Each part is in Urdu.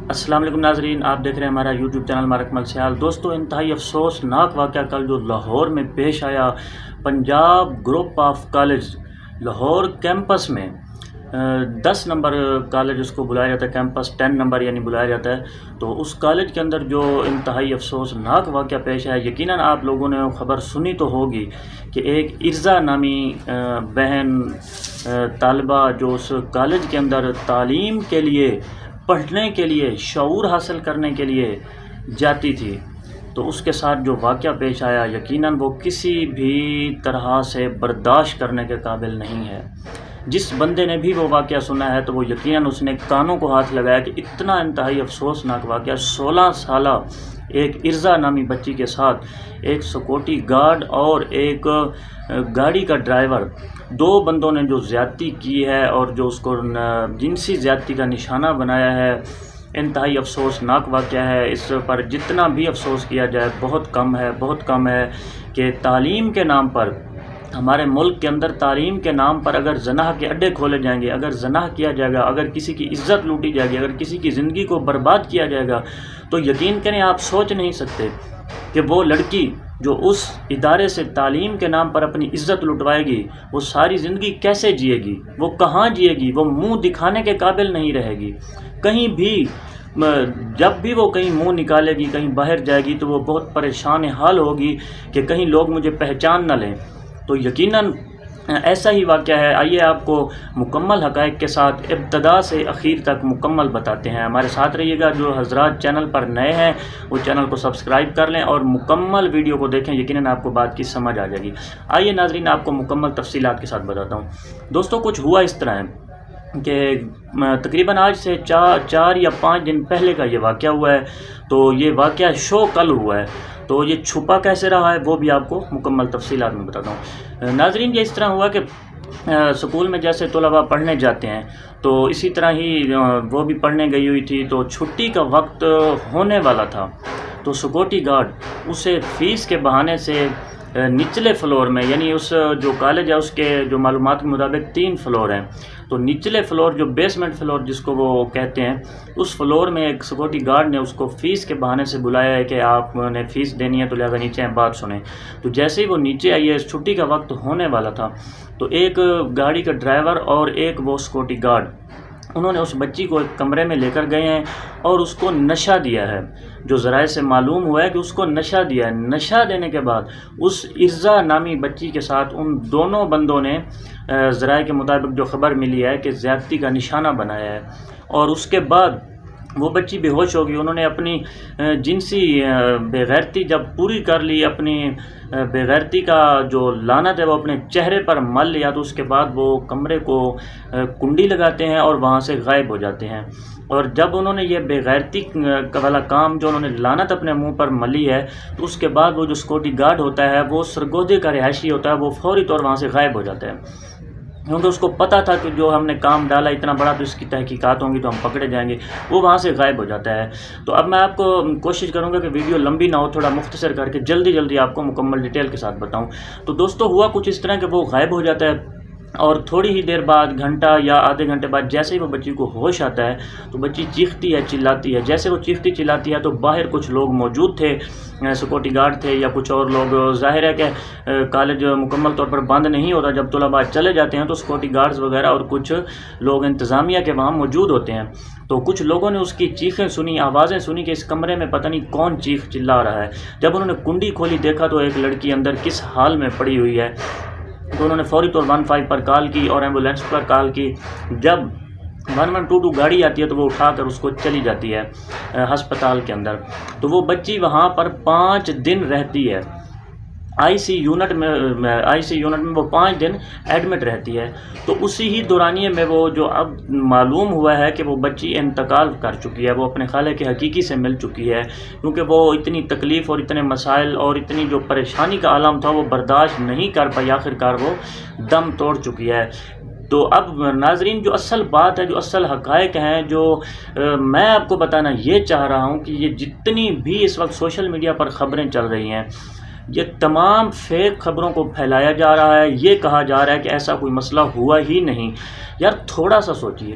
السلام علیکم ناظرین، آپ دیکھ رہے ہیں ہمارا یوٹیوب چینل مارک مل سیال۔ دوستو، انتہائی افسوسناک واقعہ کل جو لاہور میں پیش آیا، Punjab group of college Lahore campus میں 10 نمبر کالج اس کو بلایا جاتا ہے، کیمپس 10 نمبر یعنی بلایا جاتا ہے۔ تو اس کالج کے اندر جو انتہائی افسوسناک واقعہ پیش آیا، یقیناً آپ لوگوں نے خبر سنی تو ہوگی کہ ایک ارزا نامی بہن طالبہ جو اس کالج کے اندر تعلیم کے لیے، پڑھنے کے لیے، شعور حاصل کرنے کے لیے جاتی تھی، تو اس کے ساتھ جو واقعہ پیش آیا یقیناً وہ کسی بھی طرح سے برداشت کرنے کے قابل نہیں ہے۔ جس بندے نے بھی وہ واقعہ سنا ہے تو وہ یقیناً اس نے کانوں کو ہاتھ لگایا کہ اتنا انتہائی افسوسناک واقعہ 16 سالہ ایک ارزا نامی بچی کے ساتھ ایک سیکورٹی گارڈ اور ایک گاڑی کا ڈرائیور، دو بندوں نے جو زیادتی کی ہے اور جو اس کو جنسی زیادتی کا نشانہ بنایا ہے، انتہائی افسوسناک واقعہ ہے۔ اس پر جتنا بھی افسوس کیا جائے بہت کم ہے، بہت کم ہے کہ تعلیم کے نام پر، ہمارے ملک کے اندر تعلیم کے نام پر اگر زنا کے اڈے کھولے جائیں گے، اگر زنا کیا جائے گا، اگر کسی کی عزت لوٹی جائے گی، اگر کسی کی زندگی کو برباد کیا جائے گا، تو یقین کریں آپ سوچ نہیں سکتے کہ وہ لڑکی جو اس ادارے سے تعلیم کے نام پر اپنی عزت لٹوائے گی، وہ ساری زندگی کیسے جیے گی، وہ کہاں جیے گی، وہ منہ دکھانے کے قابل نہیں رہے گی۔ کہیں بھی جب بھی وہ کہیں منہ نکالے گی، کہیں باہر جائے گی، تو وہ بہت پریشان حال ہوگی کہ کہیں لوگ مجھے پہچان نہ لیں۔ تو یقیناً ایسا ہی واقعہ ہے۔ آئیے آپ کو مکمل حقائق کے ساتھ ابتدا سے اخیر تک مکمل بتاتے ہیں، ہمارے ساتھ رہیے گا۔ جو حضرات چینل پر نئے ہیں وہ چینل کو سبسکرائب کر لیں اور مکمل ویڈیو کو دیکھیں، یقیناً آپ کو بات کی سمجھ آ جائے گی۔ آئیے ناظرین، آپ کو مکمل تفصیلات کے ساتھ بتاتا ہوں۔ دوستو، کچھ ہوا اس طرح ہے کہ تقریباً آج سے 4 یا 5 دن پہلے کا یہ واقعہ ہوا ہے۔ تو یہ واقعہ شو کل ہوا ہے، تو یہ چھپا کیسے رہا ہے وہ بھی آپ کو مکمل تفصیلات میں بتاتا ہوں۔ ناظرین، یہ اس طرح ہوا کہ سکول میں جیسے طلباء پڑھنے جاتے ہیں تو اسی طرح ہی وہ بھی پڑھنے گئی ہوئی تھی، تو چھٹی کا وقت ہونے والا تھا، تو سیکورٹی گارڈ اسے فیس کے بہانے سے نچلے فلور میں، یعنی اس جو کالج ہے اس کے جو معلومات کے مطابق 3 فلور ہیں، تو نچلے فلور جو بیسمنٹ فلور جس کو وہ کہتے ہیں، اس فلور میں ایک سیکورٹی گارڈ نے اس کو فیس کے بہانے سے بلایا ہے کہ آپ نے فیس دینی ہے تو لہٰذا نیچے ہیں، بات سنیں۔ تو جیسے ہی وہ نیچے آئی ہے، چھٹی کا وقت ہونے والا تھا، تو ایک گاڑی کا ڈرائیور اور ایک وہ سیکورٹی گارڈ، انہوں نے اس بچی کو ایک کمرے میں لے کر گئے ہیں اور اس کو نشہ دیا ہے۔ جو ذرائع سے معلوم ہوا ہے کہ اس کو نشہ دیا ہے۔ نشہ دینے کے بعد اس ارزا نامی بچی کے ساتھ ان دونوں بندوں نے ذرائع کے مطابق جو خبر ملی ہے کہ زیادتی کا نشانہ بنایا ہے، اور اس کے بعد وہ بچی بے ہوش ہو گئی۔ انہوں نے اپنی جنسی بے غیرتی جب پوری کر لی، اپنی بے غیرتی کا جو لعنت ہے وہ اپنے چہرے پر مل لیا، تو اس کے بعد وہ کمرے کو کنڈی لگاتے ہیں اور وہاں سے غائب ہو جاتے ہیں۔ اور جب انہوں نے یہ بے غیرتی والا کام جو انہوں نے لعنت اپنے منہ پر ملی ہے، تو اس کے بعد وہ جو سیکورٹی گارڈ ہوتا ہے، وہ سرگودے کا رہائشی ہوتا ہے، وہ فوری طور وہاں سے غائب ہو جاتا ہے، کیونکہ اس کو پتہ تھا کہ جو ہم نے کام ڈالا اتنا بڑا تو اس کی تحقیقات ہوں گی تو ہم پکڑے جائیں گے، وہ وہاں سے غائب ہو جاتا ہے۔ تو اب میں آپ کو کوشش کروں گا کہ ویڈیو لمبی نہ ہو، تھوڑا مختصر کر کے جلدی آپ کو مکمل ڈیٹیل کے ساتھ بتاؤں۔ تو دوستو، ہوا کچھ اس طرح کہ وہ غائب ہو جاتا ہے، اور تھوڑی ہی دیر بعد، گھنٹہ یا آدھے گھنٹے بعد، جیسے ہی وہ بچی کو ہوش آتا ہے تو بچی چیختی ہے، چلاتی ہے۔ جیسے وہ چیختی چلاتی ہے تو باہر کچھ لوگ موجود تھے، سیکورٹی گارڈ تھے یا کچھ اور لوگ۔ ظاہر ہے کہ کالج مکمل طور پر بند نہیں ہوتا، جب طلباء چلے جاتے ہیں تو سیکورٹی گارڈز وغیرہ اور کچھ لوگ انتظامیہ کے وہاں موجود ہوتے ہیں۔ تو کچھ لوگوں نے اس کی چیخیں سنی، آوازیں سنی کہ اس کمرے میں پتہ نہیں کون چیخ چلا رہا ہے۔ جب انہوں نے کنڈی کھولی، دیکھا تو ایک لڑکی اندر کس حال میں پڑی ہوئی ہے، تو انہوں نے فوری طور 15 پر کال کی اور ایمبولینس پر کال کی۔ جب 1122 گاڑی آتی ہے تو وہ اٹھا کر اس کو چلی جاتی ہے ہسپتال کے اندر۔ تو وہ بچی وہاں پر 5 دن رہتی ہے، آئی سی یونٹ میں وہ 5 دن ایڈمٹ رہتی ہے۔ تو اسی ہی دورانیے میں وہ جو اب معلوم ہوا ہے کہ وہ بچی انتقال کر چکی ہے، وہ اپنے خالق حقیقی سے مل چکی ہے، کیونکہ وہ اتنی تکلیف اور اتنے مسائل اور اتنی جو پریشانی کا عالم تھا وہ برداشت نہیں کر پائی، آخرکار وہ دم توڑ چکی ہے۔ تو اب ناظرین، جو اصل بات ہے، جو اصل حقائق ہیں، جو میں آپ کو بتانا یہ چاہ رہا ہوں کہ یہ جتنی بھی اس وقت سوشل میڈیا پر خبریں چل رہی ہیں، یہ تمام فیک خبروں کو پھیلایا جا رہا ہے۔ یہ کہا جا رہا ہے کہ ایسا کوئی مسئلہ ہوا ہی نہیں۔ یار تھوڑا سا سوچئے،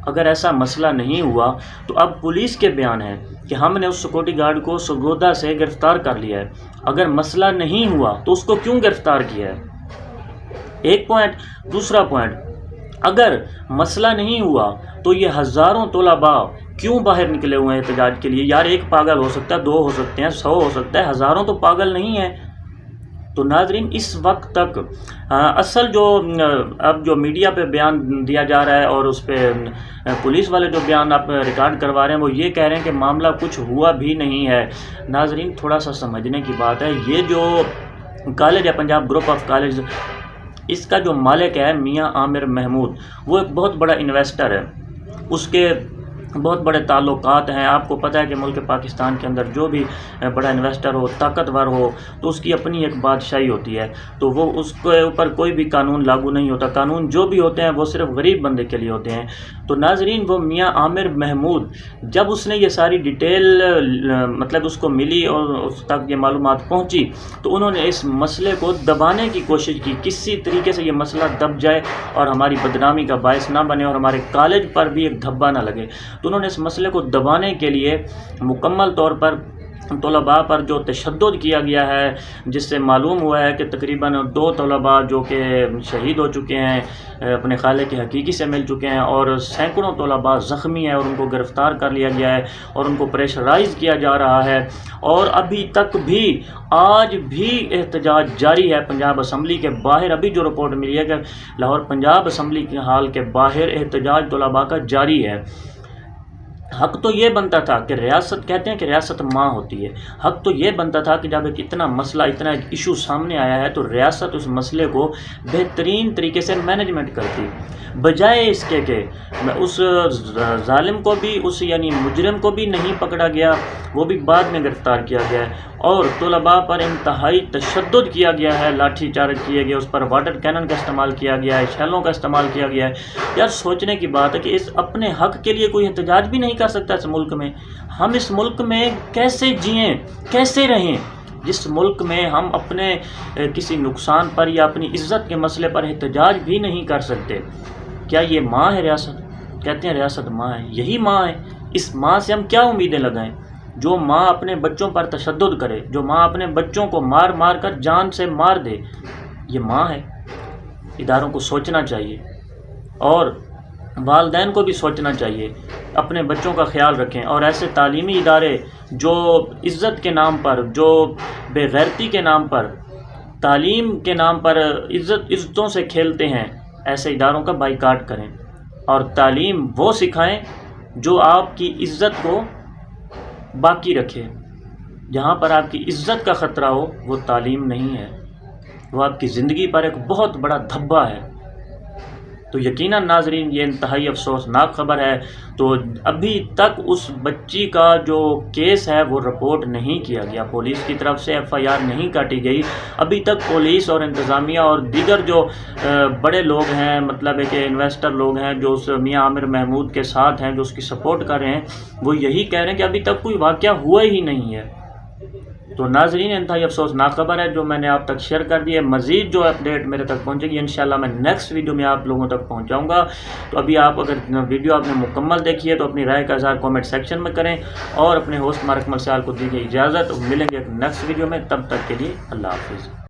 اگر ایسا مسئلہ نہیں ہوا تو اب پولیس کے بیان ہے کہ ہم نے اس سیکورٹی گارڈ کو سرگودا سے گرفتار کر لیا ہے۔ اگر مسئلہ نہیں ہوا تو اس کو کیوں گرفتار کیا ہے؟ ایک پوائنٹ۔ دوسرا پوائنٹ، اگر مسئلہ نہیں ہوا تو یہ ہزاروں طلباء کیوں باہر نکلے ہوئے ہیں احتجاج کے لیے؟ یار ایک پاگل ہو سکتا ہے، 2 ہو سکتے ہیں، 100 ہو سکتا ہے، ہزاروں تو پاگل نہیں ہیں۔ تو ناظرین اس وقت تک اصل اب جو میڈیا پہ بیان دیا جا رہا ہے اور اس پہ پولیس والے جو بیان آپ ریکارڈ کروا رہے ہیں وہ یہ کہہ رہے ہیں کہ معاملہ کچھ ہوا بھی نہیں ہے۔ ناظرین تھوڑا سا سمجھنے کی بات ہے، یہ جو کالج ہے پنجاب گروپ آف کالج، اس کا جو مالک ہے میاں عامر محمود، وہ ایک بہت بڑا انویسٹر ہے، اس کے بہت بڑے تعلقات ہیں۔ آپ کو پتہ ہے کہ ملک پاکستان کے اندر جو بھی بڑا انویسٹر ہو، طاقتور ہو، تو اس کی اپنی ایک بادشاہی ہوتی ہے، تو وہ اس کے اوپر کوئی بھی قانون لاگو نہیں ہوتا۔ قانون جو بھی ہوتے ہیں وہ صرف غریب بندے کے لیے ہوتے ہیں۔ تو ناظرین وہ میاں عامر محمود جب اس نے یہ ساری ڈیٹیل مطلب اس کو ملی اور اس تک یہ معلومات پہنچی تو انہوں نے اس مسئلے کو دبانے کی کوشش کی، کسی طریقے سے یہ مسئلہ دب جائے اور ہماری بدنامی کا باعث نہ بنے اور ہمارے کالج پر بھی ایک دھبا نہ لگے۔ تو انہوں نے اس مسئلے کو دبانے کے لیے مکمل طور پر طلباء پر جو تشدد کیا گیا ہے، جس سے معلوم ہوا ہے کہ تقریباً 2 طلباء جو کہ شہید ہو چکے ہیں، اپنے خالق کے حقیقی سے مل چکے ہیں، اور سینکڑوں طلباء زخمی ہیں اور ان کو گرفتار کر لیا گیا ہے اور ان کو پریشرائز کیا جا رہا ہے، اور ابھی تک بھی آج بھی احتجاج جاری ہے پنجاب اسمبلی کے باہر۔ ابھی جو رپورٹ ملی ہے کہ لاہور پنجاب اسمبلی کے ہال کے باہر احتجاج طلباء کا جاری ہے۔ حق تو یہ بنتا تھا کہ ریاست، کہتے ہیں کہ ریاست ماں ہوتی ہے، حق تو یہ بنتا تھا کہ جب ایک اتنا مسئلہ، اتنا ایک ایشو سامنے آیا ہے تو ریاست اس مسئلے کو بہترین طریقے سے مینجمنٹ کرتی، بجائے اس کے کہ اس ظالم کو بھی، اس یعنی مجرم کو بھی نہیں پکڑا گیا، وہ بھی بعد میں گرفتار کیا گیا ہے، اور طلباء پر انتہائی تشدد کیا گیا ہے، لاٹھی چارج کیے گئے، اس پر واٹر کینن کا استعمال کیا گیا ہے، شیلوں کا استعمال کیا گیا ہے۔ یار سوچنے کی بات ہے کہ اس اپنے حق کے لیے کوئی احتجاج بھی نہیں کر سکتا اس ملک میں۔ ہم اس ملک میں کیسے جئیں، کیسے رہیں جس ملک میں ہم اپنے کسی نقصان پر یا اپنی عزت کے مسئلے پر احتجاج بھی نہیں کر سکتے؟ کیا یہ ماں ہے ریاست؟ کہتے ہیں ریاست ماں ہے، یہی ماں ہے۔ اس ماں سے ہم کیا امیدیں لگائیں؟ جو ماں اپنے بچوں پر تشدد کرے، جو ماں اپنے بچوں کو مار مار کر جان سے مار دے، یہ ماں ہے۔ اداروں کو سوچنا چاہیے اور والدین کو بھی سوچنا چاہیے، اپنے بچوں کا خیال رکھیں، اور ایسے تعلیمی ادارے جو عزت کے نام پر، جو بے غیرتی کے نام پر، تعلیم کے نام پر عزتوں سے کھیلتے ہیں، ایسے اداروں کا بائیکاٹ کریں اور تعلیم وہ سکھائیں جو آپ کی عزت کو باقی رکھے۔ جہاں پر آپ کی عزت کا خطرہ ہو وہ تعلیم نہیں ہے، وہ آپ کی زندگی پر ایک بہت بڑا دھبا ہے۔ تو یقیناً ناظرین یہ انتہائی افسوسناک خبر ہے۔ تو ابھی تک اس بچی کا جو کیس ہے وہ رپورٹ نہیں کیا گیا، پولیس کی طرف سے FIR نہیں کاٹی گئی۔ ابھی تک پولیس اور انتظامیہ اور دیگر جو بڑے لوگ ہیں، مطلب ہے کہ انویسٹر لوگ ہیں جو اس میاں عامر محمود کے ساتھ ہیں، جو اس کی سپورٹ کر رہے ہیں، وہ یہی کہہ رہے ہیں کہ ابھی تک کوئی واقعہ ہوا ہی نہیں ہے۔ تو ناظرین انتہائی افسوسناک خبر ہے جو میں نے آپ تک شیئر کر دی ہے۔ مزید جو اپڈیٹ میرے تک پہنچے گی انشاءاللہ میں نیکسٹ ویڈیو میں آپ لوگوں تک پہنچاؤں گا۔ تو ابھی آپ اگر ویڈیو آپ نے مکمل دیکھی ہے تو اپنی رائے کا اظہار کامنٹ سیکشن میں کریں، اور اپنے ہوسٹ مارک ملسیال کو دیجیے اجازت۔ ملیں گے ایک نیکسٹ ویڈیو میں، تب تک کے لیے اللہ حافظ۔